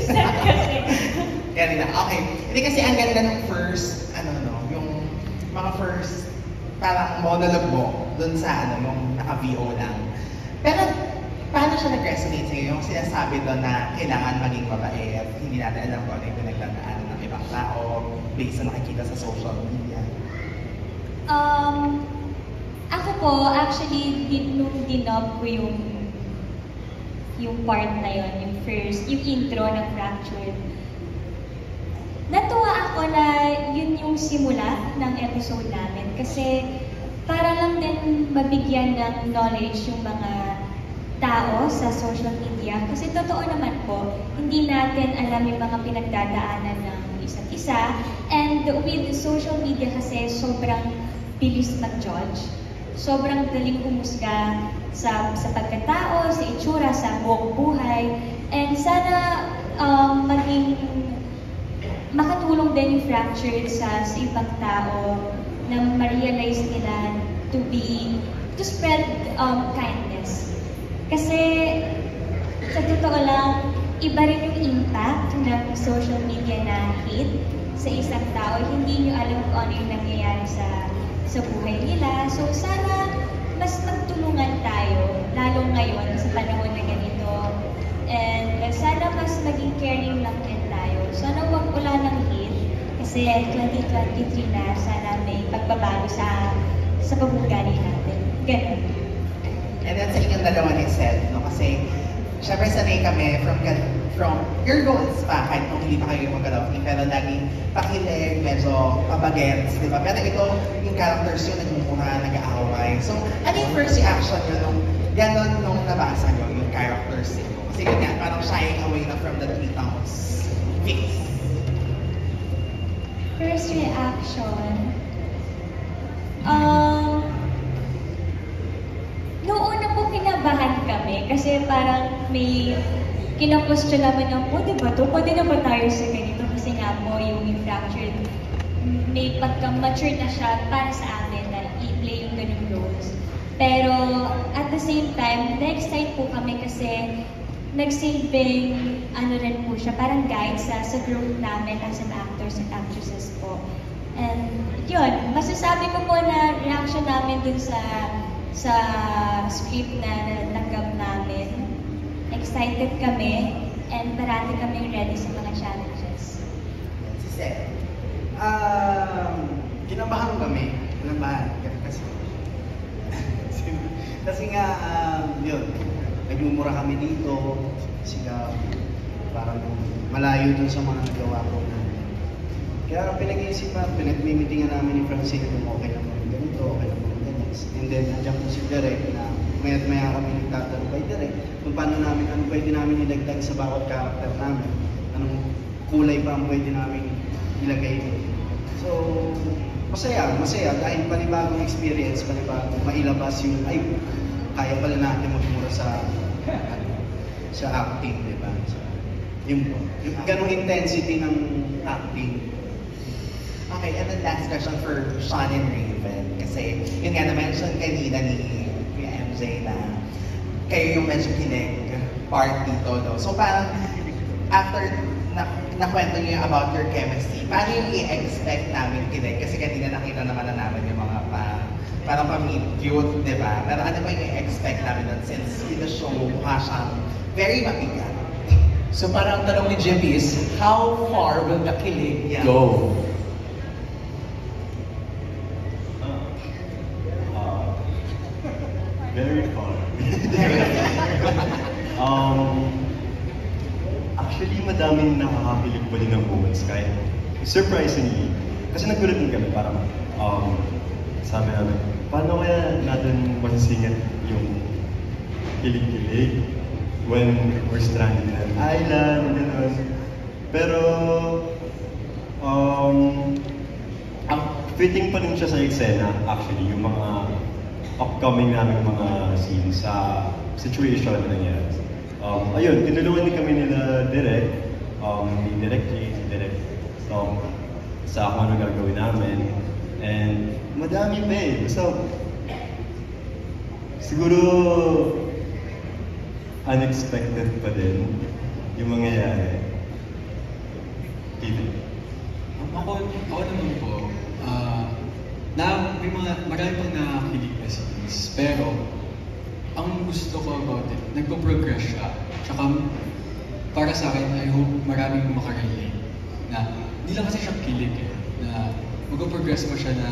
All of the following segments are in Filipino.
Kasi. Kaya okay. Hindi kasi ang ganda ng first, yung mga first parang monologue mo dun sa yung naka-VO lang. Pero paano siya nag-resonate sa'yo yung sinasabi doon na kailangan maging mabait, hindi natin alam kung ano yung pinagdadaan ng ibang tao based na nakikita sa social media? Ako po, actually, nung dinob ko yung part na yon, yung intro ng Fractured, natuwa ako na yun yung simula ng episode namin kasi para lang din mabigyan ng knowledge yung mga tao sa social media. Kasi totoo naman po, hindi natin alam yung mga pinagdadaanan ng isa't isa. And with social media kasi sobrang bilis mag-judge. Sobrang daling umusga sa pagkatao, sa itsura, sa buong buhay. And sana makatulong din yung Fractured sa ibang tao na ma-realize nila to spread kindness. Kasi sa totoo lang, iba rin yung impact ng social media na hate sa isang tao. Hindi nyo alam kung ano yung nangyayari sa buhay nila. So sana mas magtulungan tayo, lalo ngayon sa panahon na ganito. And sana mas maging caring lang din tayo. Sana wag wala ng hate kasi 2023 na, sana may pagbabago sa pabugali natin. Ganun. And then sa inyong dalawa ni Seth, no? Kasi syempre sanay kami from your roles pa, kahit nung hindi pa kayo mag-love team, pero laging pakilig, medyo pabagets, di ba? Pero ito, yung characters yun, nagmumura, nag-aaway. So, ano yung first reaction nyo nung gano'n nung nabasa nyo yung characters nyo? Kasi yun nga, parang shying away na from the three towns face. First reaction? Noong una po kinabahan kami kasi parang may kina-question naman ng, pwede ba ito? Pwede na ba tayo sa ganito? Kasi nga po yung Fractured, may pagka-mature na siya para sa amin na i-play yung ganung roles. Pero at the same time, na-excite po kami kasi nagsilbing rin po siya, parang guide sa growth namin as an actors and actresses po. And yun, masasabi ko po na reaction namin dun sa script na natanggap namin. Excited kami and parati kami ready sa mga challenges. Si Seth? Kinabahan kami. Kasi nga, yun, nagmumura kami dito, sigaw, parang malayo dun sa mga nagawa ko. Kaya pinag-iisipan, pinag-meetingan namin ni Francine kung okay naman ganito, okay naman ganito. And then, nandiyan po si Derek na maya't maya kami nagtatanong kay Derek kung paano namin, ano pwede namin ilagdag sa bawat character namin, anong kulay pa ang pwede namin ilagay dito. So, masaya dahil panibagong experience, panibagong mailabas yung, ay, kaya pala natin magmura sa acting, di ba? So, yung ganong intensity ng acting. Okay, and then last question for Sean and Raven. Kasi yun nga na-mention kanina ni MJ na kayo yung medyo kinig part dito, no? So parang after nakwento niyo about your chemistry, paano yung i-expect namin kinig? Kasi kanina nakita naman na namin yung mga parang pa-meet cute, di ba? Pero ano ba yung i-expect namin nun since in the show mukha siyang very mabigat? So parang ang tanong ni Jimmy is, how far will the kilig go? Very far. Actually, madaming nakakakilig pa din ng moments kahit surprisingly. Kasi nagulat din kami parang sabi namin, paano kaya natin masisingit yung kilig-kilig when we're stranded in an island, gano'n. Pero, fitting pa rin siya sa eksena, actually, yung mga upcoming namin mga scenes sa situation na nangyari. Ayun, tinulungan din kami nila Direk, ni Direk J, si Direk sa kung ano gagawin namin. And madami pa eh. So, siguro unexpected pa din yung mangyayari. Ako naman po, marami pang nakakilig na series, pero ang gusto ko about it, nagpo-progress siya. Tsaka para sa akin, I hope maraming makarelate na hindi lang kasi siya kilig na magpo-progress mo siya na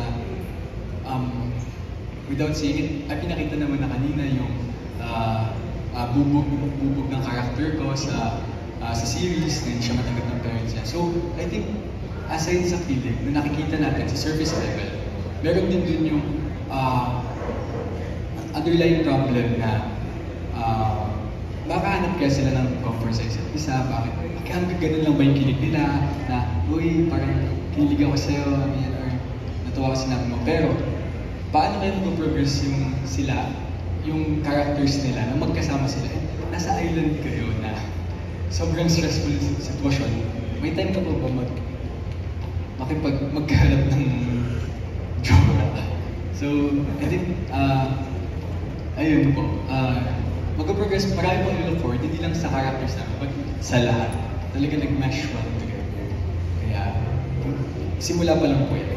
without saying it, ay pinakita naman na kanina yung bubog ng character ko sa series na hindi siya matanggap ng parents niya. So, I think, aside sa kilig, na nakikita natin sa surface level, meron din dun yung underlying problem na makahanap kaya sila ng comfort sa isa't isa, bakit hanggang ganun lang ba yung kilig nila, na, uy, parang kinilig ako sa'yo, or natuwa ko sinabi mo, pero paano kayo mag-progress yung characters nila, na magkasama sila, nasa island kayo na sobrang stressful sitwasyon, may time ka pa ba magkahanap ng jowa? So, I think, ayun po, mag-progress, marami pong i-look forward, hindi lang sa characters namin, but sa lahat. Talaga nag-mesh well together. Kaya, simula pa lang po yun.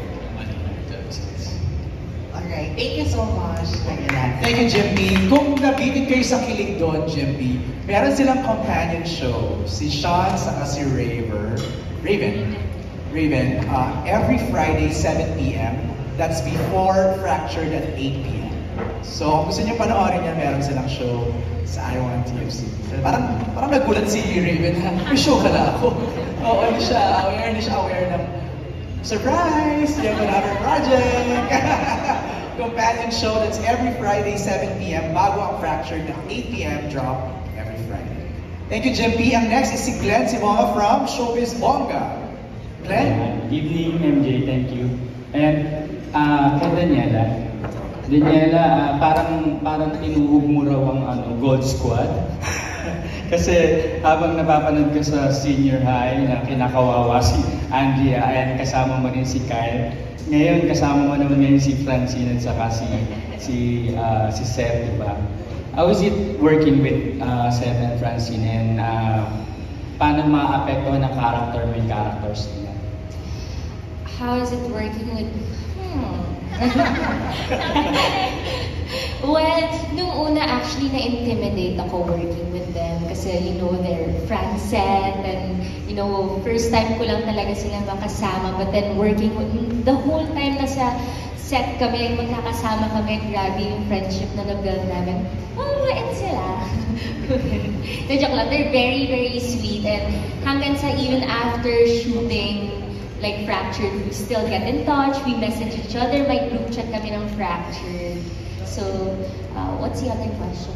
Alright, thank you so much. Thank you, Jimmy. Kung nabitin kayo sa kilig doon, Jimmy, meron silang companion show. Si Sean saka si Raven, every Friday, 7 p.m. That's before Fractured at 8 p.m. So, kung gusto niyo panoorin yan, meron silang show sa I1 TFC. Parang nagulat si Raven, may show ka na ako. Oo, hindi siya aware ng surprise! You have another project! Companion show that's every Friday, 7 p.m. bago ang Fractured na 8 p.m. drop every Friday. Thank you, Jim P. Ang next is si Glenn Simona from Showbiz Bongga. Glenn? Evening, MJ. Thank you. And kay Daniela, parang tinuhog mo raw ang Gold Squad. Kasi habang napapanood ko sa senior high na kinakawawa si Andrea and kasama mo rin si Kyle. Ngayon kasama mo naman ngayon si Francine at saka si Seth, diba? How is it working with Seth and Francine, and paano maapektuhan ng characters nila? How is it working with... Well, nung una actually na-intimidate ako working with them kasi they're Francet and first time ko lang talaga silang makasama, but then working the whole time nasa set kami, magkakasama kami, grabe yung friendship na nag-build namin. Mababait sila. No, joke lang, they're very, very sweet, and hanggang sa even after shooting like Fractured, we still get in touch, we message each other, may group chat kami ng Fractured. So, what's the other question?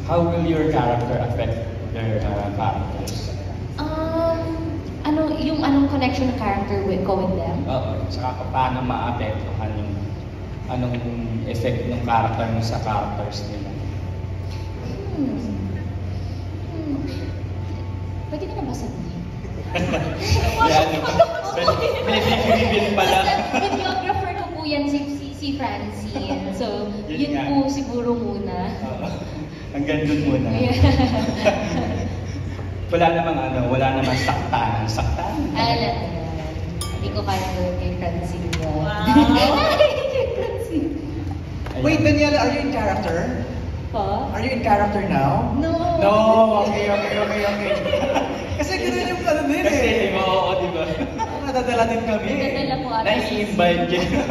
How will your character affect their characters? Anong connection ng character ko with them? Oo, saka paano maapektuhan anong effect ng character mo sa characters nila? Pwede ka na ba sabihin? Maybe reveal pala. Videographer ko po yan si Francine. So, yun po siguro muna. Hanggang dun muna. Wala namang saktanan. Hindi ko kaya gawin kay Francine. Wait, Daniela, are you in character? Po? Are you in character now? No. No, okay. Kasi gano'n yung ano din eh. Kasi, oo, diba? Nadadala din kami. Nadadala po ata. Nai-invite kayo.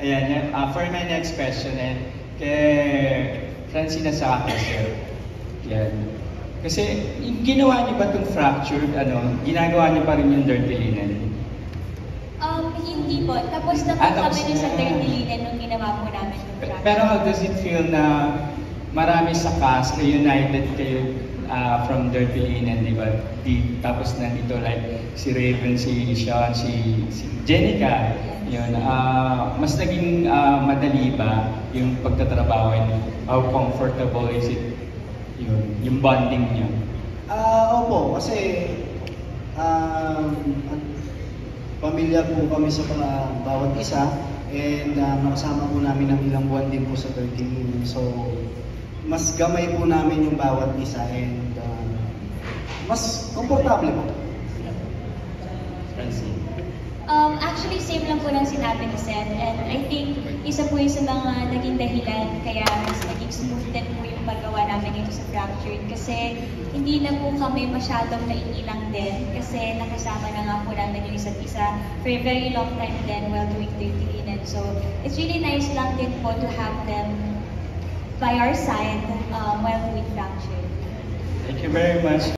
Ayan, for my next question, kay Francine sa Sir. Yan. Kasi, ginawa niyo ba itong Fractured, ginagawa niyo pa rin yung Dirty Linen? Hindi po. Tapos na po kami sa Dirty Linen nung ginawa po namin yung Fractured. Pero how does it feel na marami sa cast, united kayo from Dirty Linen, di ba? Tapos nandito like si Raven, si Sean, si Jenica, yun. Mas naging madali ba yung pagtatrabaho, and how comfortable is it yung bonding niyo? Opo, kasi pamilya po kami sa bawat isa, and nakasama po namin ng ilang buwan din po sa 13. So, mas gamay po namin yung bawat isa, and mas komportable po. Francine. Actually, same lang po ng sinabi ni Seth. And I think, isa po yung sa mga naging dahilan kaya mas naging smooth din po yung paggawa namin dito sa Fractured. Kasi hindi na po kami masyadong naiilang din. Kasi nakasama na nga po namin yung isa't isa for a very long time then while doing Dirty Linen. So, it's really nice lang din po to have them by our side while doing Fractured. Thank you very much.